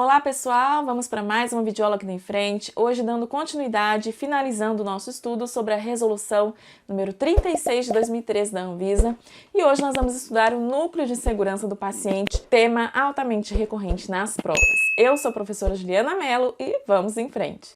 Olá pessoal, vamos para mais uma videoaula aqui em frente, hoje dando continuidade e finalizando o nosso estudo sobre a resolução número 36 de 2013 da Anvisa, e hoje nós vamos estudar o núcleo de segurança do paciente, tema altamente recorrente nas provas. Eu sou a professora Juliana Mello e vamos em frente!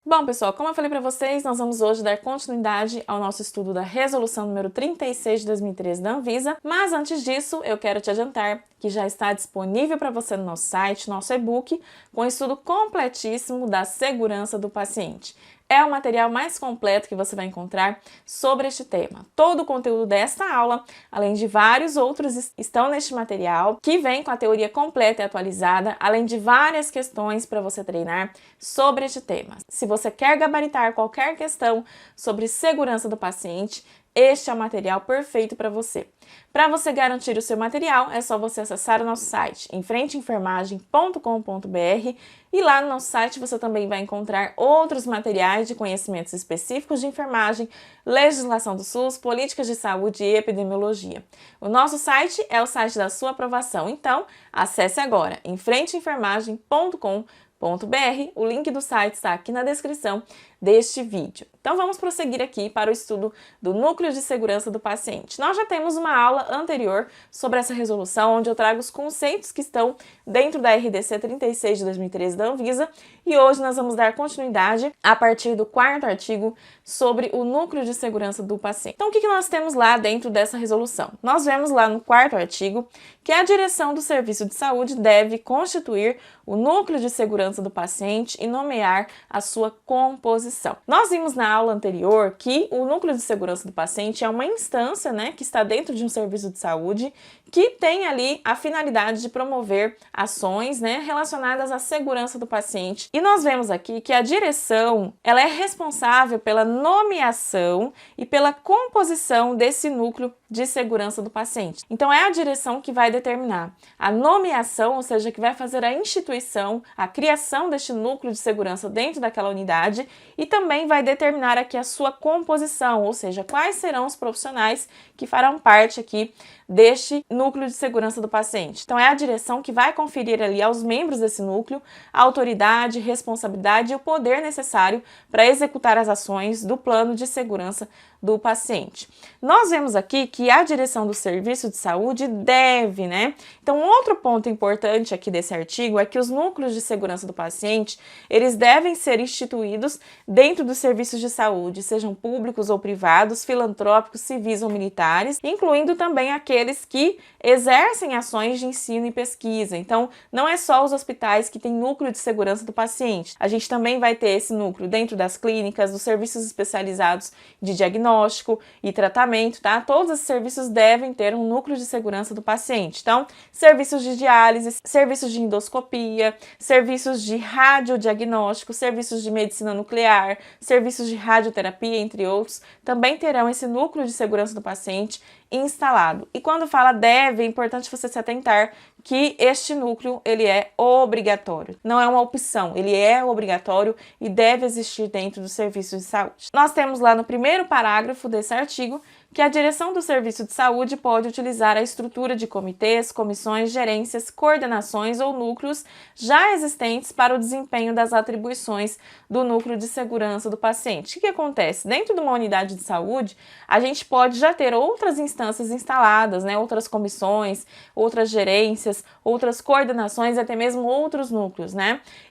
Bom, pessoal, como eu falei para vocês, nós vamos hoje dar continuidade ao nosso estudo da resolução número 36 de 2013 da Anvisa, mas antes disso, eu quero te adiantar que já está disponível para você no nosso site, nosso e-book, com um estudo completíssimo da segurança do paciente. É o material mais completo que você vai encontrar sobre este tema. Todo o conteúdo desta aula, além de vários outros, estão neste material, que vem com a teoria completa e atualizada, além de várias questões para você treinar sobre este tema. Se você quer gabaritar qualquer questão sobre segurança do paciente, este é o material perfeito para você. Para você garantir o seu material, é só você acessar o nosso site, enfrenteenfermagem.com.br, e lá no nosso site você também vai encontrar outros materiais de conhecimentos específicos de enfermagem, legislação do SUS, políticas de saúde e epidemiologia. O nosso site é o site da sua aprovação, então acesse agora, enfrenteenfermagem.com.br. O link do site está aqui na descrição deste vídeo. Então vamos prosseguir aqui para o estudo do núcleo de segurança do paciente. Nós já temos uma aula anterior sobre essa resolução, onde eu trago os conceitos que estão dentro da RDC 36 de 2013 da Anvisa, e hoje nós vamos dar continuidade a partir do 4º artigo sobre o núcleo de segurança do paciente. Então o que nós temos lá dentro dessa resolução? Nós vemos lá no 4º artigo que a direção do serviço de saúde deve constituir o núcleo de segurança do paciente e nomear a sua composição. Nós vimos na aula anterior que o núcleo de segurança do paciente é uma instância, que está dentro de um serviço de saúde, que tem ali a finalidade de promover ações, relacionadas à segurança do paciente. E nós vemos aqui que a direção, ela é responsável pela nomeação e pela composição desse núcleo de segurança do paciente. Então é a direção que vai determinar a nomeação, ou seja, que vai fazer a instituição, a criação deste núcleo de segurança dentro daquela unidade, e também vai determinar aqui a sua composição, ou seja, quais serão os profissionais que farão parte aqui deste núcleo de segurança do paciente. Então é a direção que vai conferir ali aos membros desse núcleo a autoridade, responsabilidade e o poder necessário para executar as ações do plano de segurança do paciente. Nós vemos aqui que a direção do serviço de saúde deve, Então, outro ponto importante aqui desse artigo é que os núcleos de segurança do paciente, eles devem ser instituídos dentro dos serviços de saúde, sejam públicos ou privados, filantrópicos, civis ou militares, incluindo também aqueles que exercem ações de ensino e pesquisa. Então, não é só os hospitais que têm núcleo de segurança do paciente. A gente também vai ter esse núcleo dentro das clínicas, dos serviços especializados de diagnóstico e tratamento, tá? Todos esses serviços devem ter um núcleo de segurança do paciente. Então, serviços de diálise, serviços de endoscopia, serviços de radiodiagnóstico, serviços de medicina nuclear, serviços de radioterapia, entre outros, também terão esse núcleo de segurança do paciente instalado. E quando fala deve, é importante você se atentar que este núcleo, ele é obrigatório. Não é uma opção, ele é obrigatório e deve existir dentro dos serviços de saúde. Nós temos lá no primeiro parágrafo desse artigo que a direção do serviço de saúde pode utilizar a estrutura de comitês, comissões, gerências, coordenações ou núcleos já existentes para o desempenho das atribuições do núcleo de segurança do paciente. O que acontece? Dentro de uma unidade de saúde, a gente pode já ter outras instâncias instaladas, outras comissões, outras gerências, outras coordenações, até mesmo outros núcleos,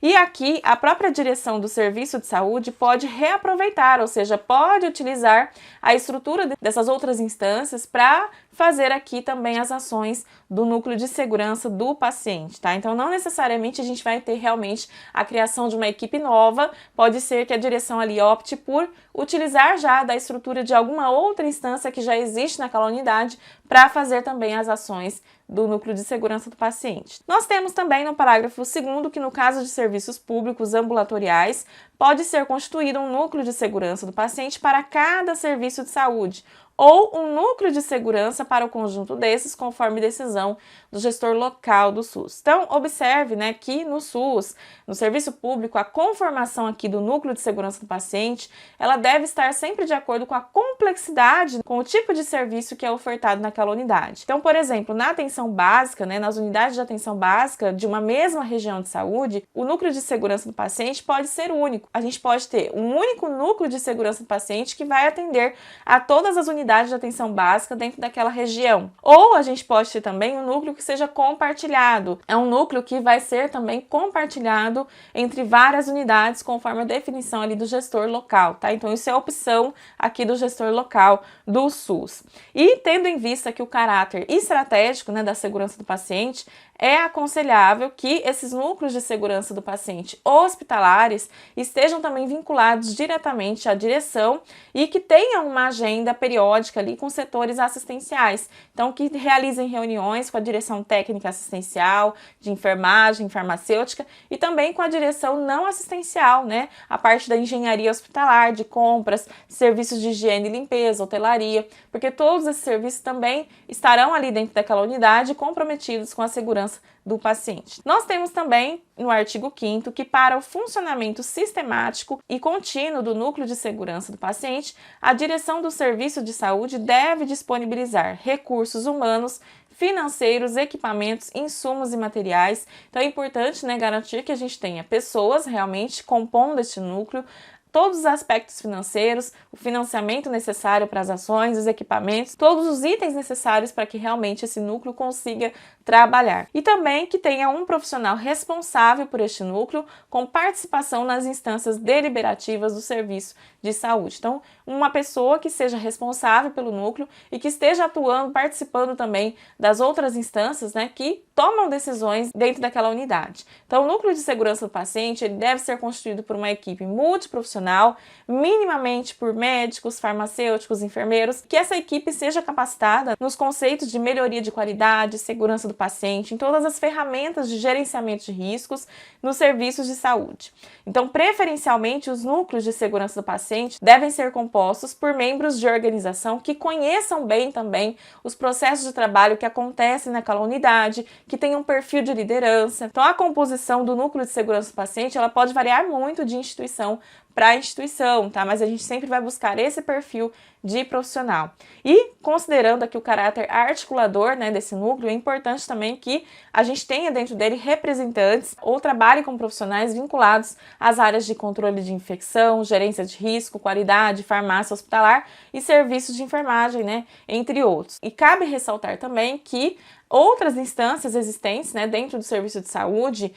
E aqui, a própria direção do serviço de saúde pode reaproveitar, ou seja, pode utilizar a estrutura dessas outras instâncias para fazer aqui também as ações do núcleo de segurança do paciente, tá? Então, não necessariamente a gente vai ter realmente a criação de uma equipe nova, pode ser que a direção ali opte por utilizar já da estrutura de alguma outra instância que já existe naquela unidade para fazer também as ações do núcleo de segurança do paciente. Nós temos também no parágrafo 2º que no caso de serviços públicos ambulatoriais, pode ser constituído um núcleo de segurança do paciente para cada serviço de saúde, ou um núcleo de segurança para o conjunto desses, conforme decisão do gestor local do SUS. Então, observe, né, que no SUS, no serviço público, a conformação aqui do núcleo de segurança do paciente, ela deve estar sempre de acordo com a complexidade, com o tipo de serviço que é ofertado naquela unidade. Então, por exemplo, na atenção básica, né, nas unidades de atenção básica de uma mesma região de saúde, o núcleo de segurança do paciente pode ser único. A gente pode ter um único núcleo de segurança do paciente que vai atender a todas as unidades de atenção básica dentro daquela região. Ou a gente pode ter também um núcleo que seja compartilhado. É um núcleo que vai ser também compartilhado entre várias unidades, conforme a definição ali do gestor local, tá? Então isso é a opção aqui do gestor local do SUS. E tendo em vista que o caráter estratégico, né, da segurança do paciente, é aconselhável que esses núcleos de segurança do paciente hospitalares estejam também vinculados diretamente à direção e que tenham uma agenda periódica ali com setores assistenciais. Então, que realizem reuniões com a direção técnica assistencial, de enfermagem, farmacêutica e também com a direção não assistencial, né? A parte da engenharia hospitalar, de compras, serviços de higiene e limpeza, hotelaria, porque todos esses serviços também estarão ali dentro daquela unidade comprometidos com a segurança do paciente. Nós temos também no artigo 5º que para o funcionamento sistemático e contínuo do núcleo de segurança do paciente, a direção do serviço de saúde deve disponibilizar recursos humanos, financeiros, equipamentos, insumos e materiais. Então é importante, né, garantir que a gente tenha pessoas realmente compondo este núcleo, todos os aspectos financeiros, o financiamento necessário para as ações, os equipamentos, todos os itens necessários para que realmente esse núcleo consiga trabalhar. E também que tenha um profissional responsável por este núcleo com participação nas instâncias deliberativas do serviço de saúde. Então, uma pessoa que seja responsável pelo núcleo e que esteja atuando, participando também das outras instâncias, né, que tomam decisões dentro daquela unidade. Então, o núcleo de segurança do paciente ele deve ser constituído por uma equipe multiprofissional, minimamente por médicos, farmacêuticos, enfermeiros, que essa equipe seja capacitada nos conceitos de melhoria de qualidade, segurança do paciente, em todas as ferramentas de gerenciamento de riscos nos serviços de saúde. Então, preferencialmente, os núcleos de segurança do paciente devem ser compostos por membros de organização que conheçam bem também os processos de trabalho que acontecem naquela unidade, que tenham um perfil de liderança. Então, a composição do núcleo de segurança do paciente, ela pode variar muito de instituição para instituição, tá? Mas a gente sempre vai buscar esse perfil de profissional. E considerando aqui o caráter articulador, né, desse núcleo, é importante também que a gente tenha dentro dele representantes ou trabalhe com profissionais vinculados às áreas de controle de infecção, gerência de risco, qualidade, farmácia hospitalar e serviços de enfermagem, né, entre outros. E cabe ressaltar também que outras instâncias existentes, né, dentro do serviço de saúde,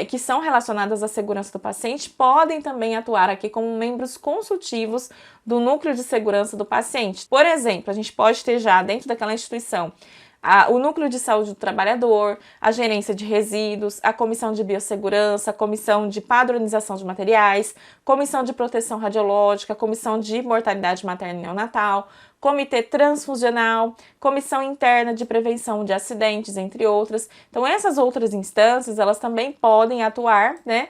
que são relacionadas à segurança do paciente, podem também atuar aqui como membros consultivos do núcleo de segurança do paciente. Por exemplo, a gente pode ter já dentro daquela instituição o núcleo de saúde do trabalhador, a gerência de resíduos, a comissão de biossegurança, a comissão de padronização de materiais, comissão de proteção radiológica, comissão de mortalidade materna e neonatal, comitê transfusional, comissão interna de prevenção de acidentes, entre outras. Então, essas outras instâncias, elas também podem atuar, né,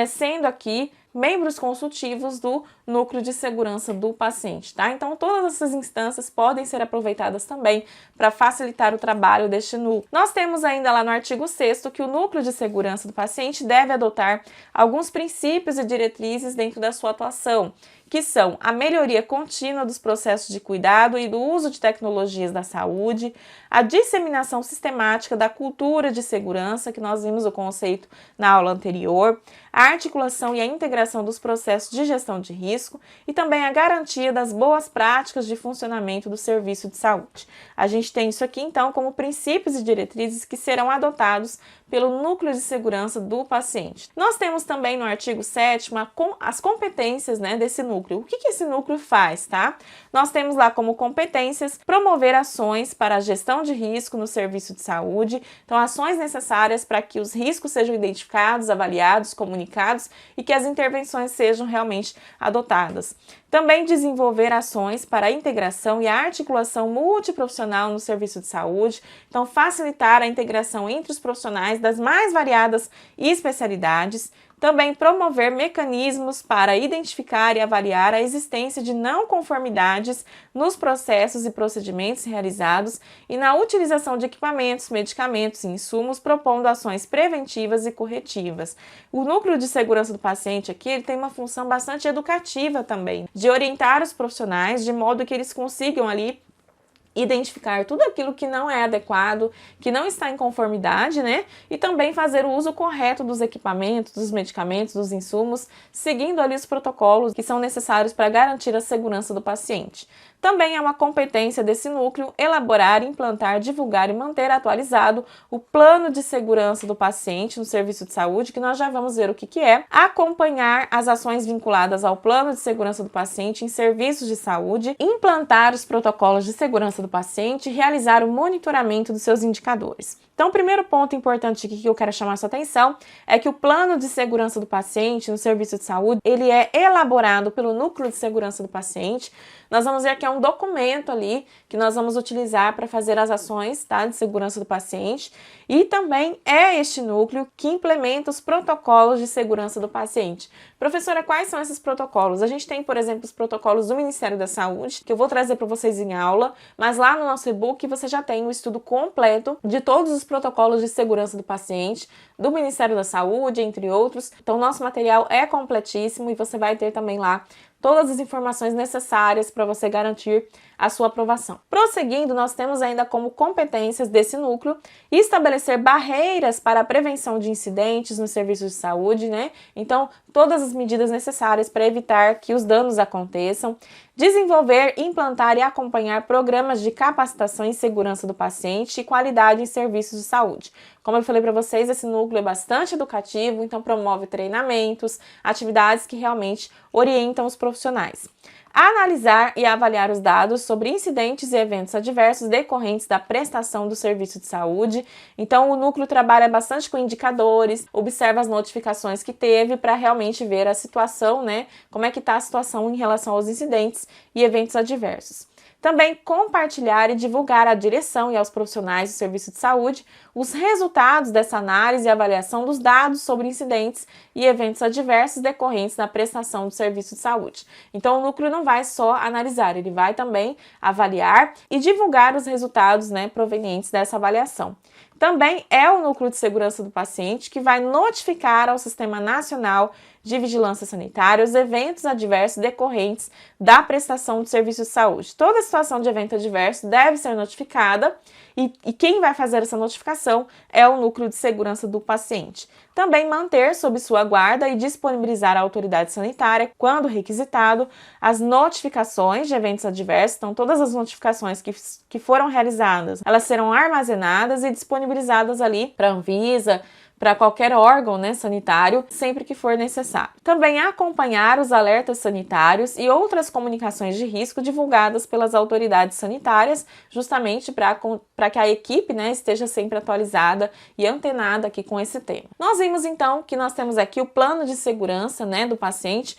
sendo aqui membros consultivos do núcleo de segurança do paciente, tá? Então, todas essas instâncias podem ser aproveitadas também para facilitar o trabalho deste núcleo. Nós temos ainda lá no artigo 6º que o núcleo de segurança do paciente deve adotar alguns princípios e diretrizes dentro da sua atuação, que são a melhoria contínua dos processos de cuidado e do uso de tecnologias da saúde, a disseminação sistemática da cultura de segurança, que nós vimos o conceito na aula anterior, a articulação e a integração dos processos de gestão de risco e também a garantia das boas práticas de funcionamento do serviço de saúde. A gente tem isso aqui, então, como princípios e diretrizes que serão adotados pelo Núcleo de Segurança do Paciente. Nós temos também no artigo 7º as competências, né, desse núcleo. O que esse núcleo faz, tá? Nós temos lá como competências promover ações para a gestão de risco no serviço de saúde, então ações necessárias para que os riscos sejam identificados, avaliados, comunicados e que as intervenções sejam realmente adotadas. Também desenvolver ações para a integração e a articulação multiprofissional no serviço de saúde, então facilitar a integração entre os profissionais das mais variadas especialidades. Também promover mecanismos para identificar e avaliar a existência de não conformidades nos processos e procedimentos realizados e na utilização de equipamentos, medicamentos e insumos, propondo ações preventivas e corretivas. O núcleo de segurança do paciente aqui ele tem uma função bastante educativa também, de orientar os profissionais de modo que eles consigam ali identificar tudo aquilo que não é adequado, que não está em conformidade, né? E também fazer o uso correto dos equipamentos, dos medicamentos, dos insumos, seguindo ali os protocolos que são necessários para garantir a segurança do paciente. Também é uma competência desse núcleo elaborar, implantar, divulgar e manter atualizado o plano de segurança do paciente no serviço de saúde, que nós já vamos ver o que é, acompanhar as ações vinculadas ao plano de segurança do paciente em serviços de saúde, implantar os protocolos de segurança do paciente e realizar o monitoramento dos seus indicadores. Então, o primeiro ponto importante aqui que eu quero chamar a sua atenção é que o plano de segurança do paciente no serviço de saúde, ele é elaborado pelo núcleo de segurança do paciente. Nós vamos ver que é um documento ali que nós vamos utilizar para fazer as ações, tá, de segurança do paciente, e também é este núcleo que implementa os protocolos de segurança do paciente. Professora, quais são esses protocolos? A gente tem, por exemplo, os protocolos do Ministério da Saúde, que eu vou trazer para vocês em aula, mas lá no nosso e-book você já tem o estudo completo de todos os protocolos de segurança do paciente, do Ministério da Saúde, entre outros. Então, nosso material é completíssimo e você vai ter também lá todas as informações necessárias para você garantir a sua aprovação. Prosseguindo, nós temos ainda como competências desse núcleo estabelecer barreiras para a prevenção de incidentes nos serviços de saúde, né? Então, todas as medidas necessárias para evitar que os danos aconteçam, desenvolver, implantar e acompanhar programas de capacitação em segurança do paciente e qualidade em serviços de saúde. Como eu falei para vocês, esse núcleo é bastante educativo, então promove treinamentos, atividades que realmente orientam os profissionais. Analisar e avaliar os dados sobre incidentes e eventos adversos decorrentes da prestação do serviço de saúde. Então, o núcleo trabalha bastante com indicadores, observa as notificações que teve para realmente ver a situação, né? Como é que está a situação em relação aos incidentes e eventos adversos. Também compartilhar e divulgar à direção e aos profissionais do serviço de saúde os resultados dessa análise e avaliação dos dados sobre incidentes e eventos adversos decorrentes da prestação do serviço de saúde. Então, o núcleo não vai só analisar, ele vai também avaliar e divulgar os resultados, né, provenientes dessa avaliação. Também é o núcleo de segurança do paciente que vai notificar ao Sistema Nacional de Vigilância Sanitária os eventos adversos decorrentes da prestação de serviço de saúde. Toda situação de evento adverso deve ser notificada e quem vai fazer essa notificação é o núcleo de segurança do paciente. Também manter sob sua guarda e disponibilizar à autoridade sanitária, quando requisitado, as notificações de eventos adversos. Então, todas as notificações que foram realizadas, elas serão armazenadas e disponibilizadas ali para a Anvisa, para qualquer órgão, né, sanitário, sempre que for necessário. Também acompanhar os alertas sanitários e outras comunicações de risco divulgadas pelas autoridades sanitárias, justamente para que a equipe, né, esteja sempre atualizada e antenada aqui com esse tema. Nós vimos então que nós temos aqui o plano de segurança, né, do paciente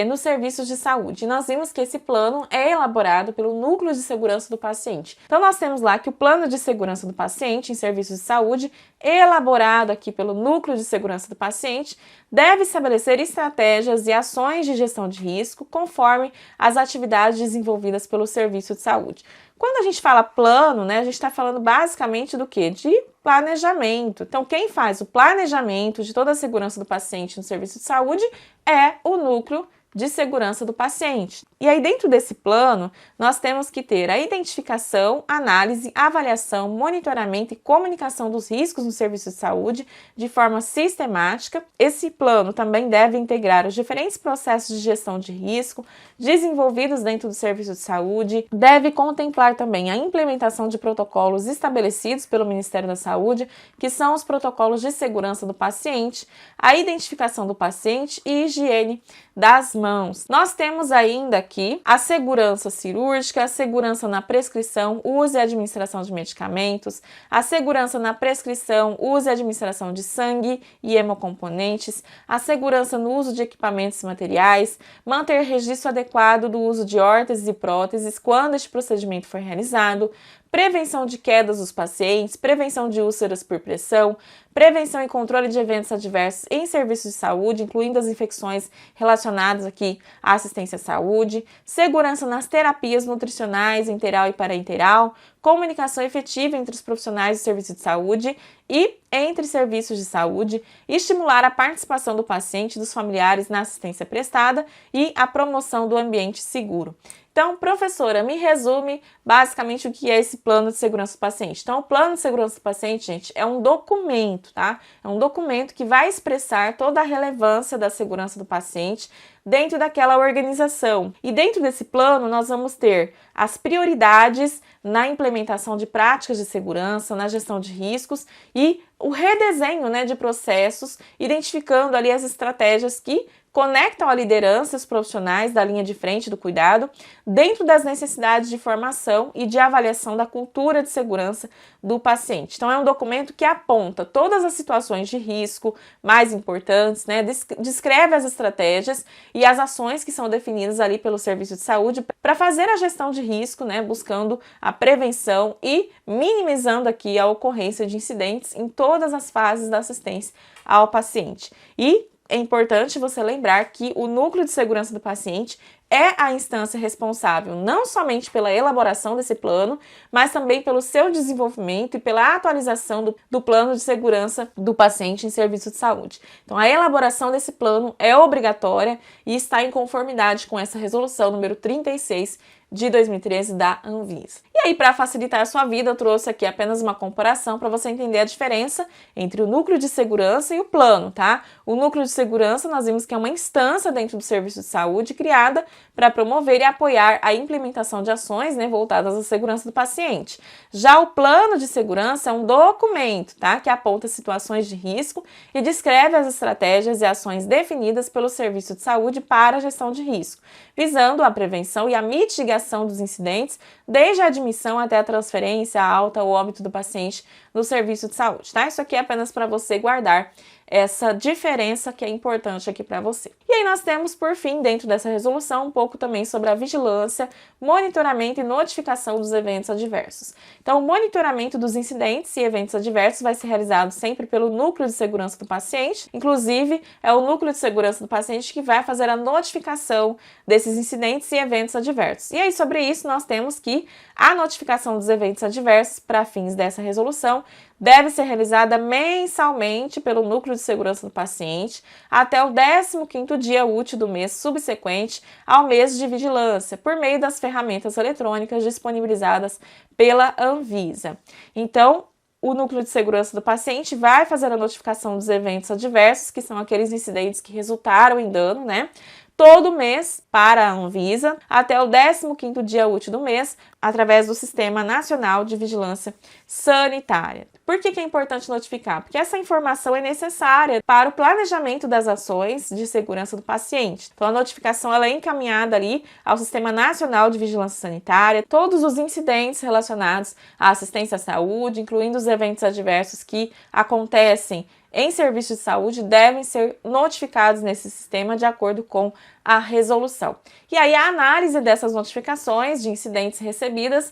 nos serviços de saúde. E nós vimos que esse plano é elaborado pelo núcleo de segurança do paciente. Então nós temos lá que o plano de segurança do paciente em serviços de saúde, elaborado aqui pelo núcleo de segurança do paciente, deve estabelecer estratégias e ações de gestão de risco conforme as atividades desenvolvidas pelo serviço de saúde. Quando a gente fala plano, né, a gente está falando basicamente do quê? De planejamento. Então, quem faz o planejamento de toda a segurança do paciente no serviço de saúde é o núcleo de segurança do paciente. E aí, dentro desse plano, nós temos que ter a identificação, análise, avaliação, monitoramento e comunicação dos riscos no serviço de saúde de forma sistemática. Esse plano também deve integrar os diferentes processos de gestão de risco desenvolvidos dentro do serviço de saúde, deve contemplar também a implementação de protocolos estabelecidos pelo Ministério da Saúde, que são os protocolos de segurança do paciente, a identificação do paciente e higiene das mãos. Nós temos ainda aqui a segurança cirúrgica, a segurança na prescrição, uso e administração de medicamentos, a segurança na prescrição, uso e administração de sangue e hemocomponentes, a segurança no uso de equipamentos e materiais, manter registro adequado do uso de órteses e próteses quando este procedimento for realizado, prevenção de quedas dos pacientes, prevenção de úlceras por pressão, prevenção e controle de eventos adversos em serviços de saúde, incluindo as infecções relacionadas aqui à assistência à saúde, segurança nas terapias nutricionais, enteral e parenteral, comunicação efetiva entre os profissionais do serviço de saúde e entre serviços de saúde, estimular a participação do paciente e dos familiares na assistência prestada e a promoção do ambiente seguro. Então, professora, me resume basicamente o que é esse plano de segurança do paciente. Então, o plano de segurança do paciente, gente, é um documento, tá? É um documento que vai expressar toda a relevância da segurança do paciente dentro daquela organização. E dentro desse plano, nós vamos ter as prioridades na implementação de práticas de segurança, na gestão de riscos e o redesenho, né, de processos, identificando ali as estratégias que conectam a liderança e os profissionais da linha de frente do cuidado dentro das necessidades de formação e de avaliação da cultura de segurança do paciente. Então, é um documento que aponta todas as situações de risco mais importantes, né, descreve as estratégias e as ações que são definidas ali pelo serviço de saúde para fazer a gestão de risco, né, buscando a prevenção e minimizando aqui a ocorrência de incidentes em todas as fases da assistência ao paciente. E é importante você lembrar que o núcleo de segurança do paciente é a instância responsável não somente pela elaboração desse plano, mas também pelo seu desenvolvimento e pela atualização do plano de segurança do paciente em serviço de saúde. Então, a elaboração desse plano é obrigatória e está em conformidade com essa resolução número 36 de 2013 da Anvisa. E aí, para facilitar a sua vida, eu trouxe aqui apenas uma comparação para você entender a diferença entre o núcleo de segurança e o plano, tá? O núcleo de segurança, nós vimos que é uma instância dentro do serviço de saúde criada para promover e apoiar a implementação de ações, né, voltadas à segurança do paciente. Já o plano de segurança é um documento, tá, que aponta situações de risco e descreve as estratégias e ações definidas pelo serviço de saúde para a gestão de risco, visando a prevenção e a mitigação dos incidentes, desde a admissão até a transferência, a alta ou óbito do paciente no serviço de saúde, tá? Isso aqui é apenas para você guardar essa diferença que é importante aqui para você. E aí nós temos, por fim, dentro dessa resolução, um pouco também sobre a vigilância, monitoramento e notificação dos eventos adversos. Então, o monitoramento dos incidentes e eventos adversos vai ser realizado sempre pelo núcleo de segurança do paciente, inclusive é o núcleo de segurança do paciente que vai fazer a notificação desses incidentes e eventos adversos. E aí, sobre isso, nós temos que a notificação dos eventos adversos, para fins dessa resolução, deve ser realizada mensalmente pelo núcleo de segurança do paciente até o 15º dia útil do mês subsequente ao mês de vigilância, por meio das ferramentas eletrônicas disponibilizadas pela Anvisa. Então, o núcleo de segurança do paciente vai fazer a notificação dos eventos adversos, que são aqueles incidentes que resultaram em dano, né? Todo mês para a Anvisa, até o 15º dia útil do mês, através do Sistema Nacional de Vigilância Sanitária. Por que é importante notificar? Porque essa informação é necessária para o planejamento das ações de segurança do paciente. Então, a notificação ela é encaminhada ali ao Sistema Nacional de Vigilância Sanitária, todos os incidentes relacionados à assistência à saúde, incluindo os eventos adversos que acontecem em serviços de saúde, devem ser notificados nesse sistema de acordo com a resolução. E aí a análise dessas notificações de incidentes recebidas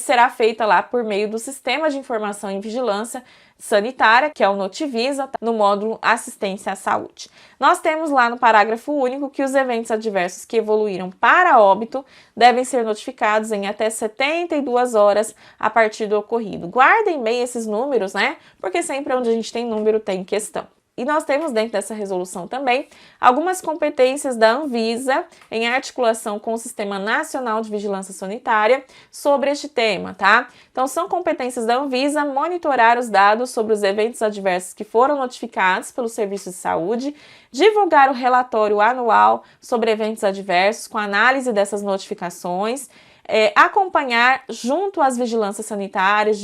será feita lá por meio do Sistema de Informação em Vigilância Sanitária, que é o Notivisa, no módulo Assistência à Saúde. Nós temos lá no parágrafo único que os eventos adversos que evoluíram para óbito devem ser notificados em até 72 horas a partir do ocorrido. Guardem bem esses números, né? Porque sempre onde a gente tem número tem questão. E nós temos dentro dessa resolução também algumas competências da Anvisa em articulação com o Sistema Nacional de Vigilância Sanitária sobre este tema, tá? Então são competências da Anvisa monitorar os dados sobre os eventos adversos que foram notificados pelo Serviço de Saúde, divulgar o relatório anual sobre eventos adversos com análise dessas notificações, acompanhar junto às vigilâncias sanitárias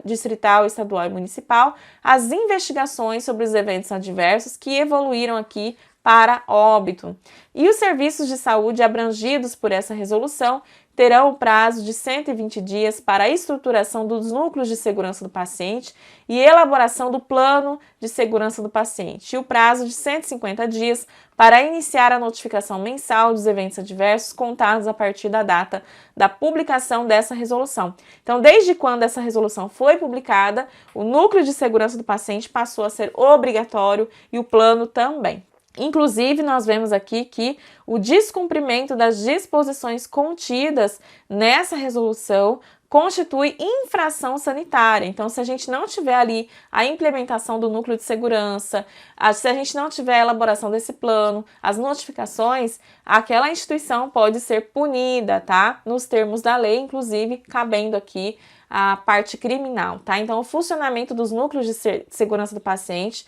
distrital, estadual e municipal as investigações sobre os eventos adversos que evoluíram aqui para óbito. E os serviços de saúde abrangidos por essa resolução terão o prazo de 120 dias para a estruturação dos núcleos de segurança do paciente e elaboração do plano de segurança do paciente, e o prazo de 150 dias para iniciar a notificação mensal dos eventos adversos contados a partir da data da publicação dessa resolução. Então, desde quando essa resolução foi publicada, o núcleo de segurança do paciente passou a ser obrigatório e o plano também. Inclusive, nós vemos aqui que o descumprimento das disposições contidas nessa resolução constitui infração sanitária. Então, se a gente não tiver ali a implementação do núcleo de segurança, se a gente não tiver a elaboração desse plano, as notificações, aquela instituição pode ser punida, tá? Nos termos da lei, inclusive, cabendo aqui a parte criminal, tá? Então, o funcionamento dos núcleos de segurança do paciente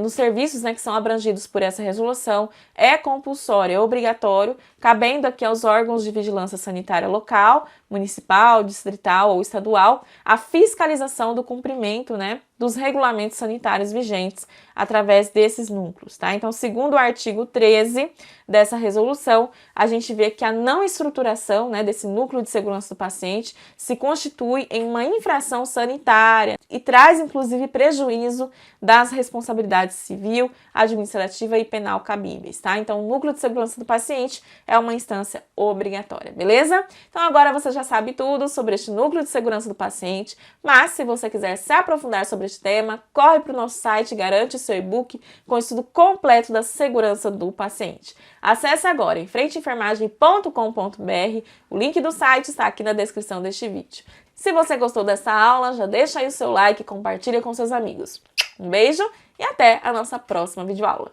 nos serviços, né, que são abrangidos por essa resolução é compulsório, é obrigatório, cabendo aqui aos órgãos de vigilância sanitária local, municipal, distrital ou estadual, a fiscalização do cumprimento, né, dos regulamentos sanitários vigentes através desses núcleos, tá? Então, segundo o artigo 13 dessa resolução, a gente vê que a não estruturação, né, desse núcleo de segurança do paciente se constitui em uma infração sanitária e traz, inclusive, prejuízo das responsabilidades civil, administrativa e penal cabíveis, tá? Então, o núcleo de segurança do paciente é uma instância obrigatória, beleza? Então, agora você já sabe tudo sobre este núcleo de segurança do paciente, mas se você quiser se aprofundar sobre este tema, corre para o nosso site e garante seu e-book com o estudo completo da segurança do paciente. Acesse agora enfrenteenfermagem.com.br, o link do site está aqui na descrição deste vídeo. Se você gostou dessa aula, já deixa aí o seu like e compartilha com seus amigos. Um beijo e até a nossa próxima videoaula.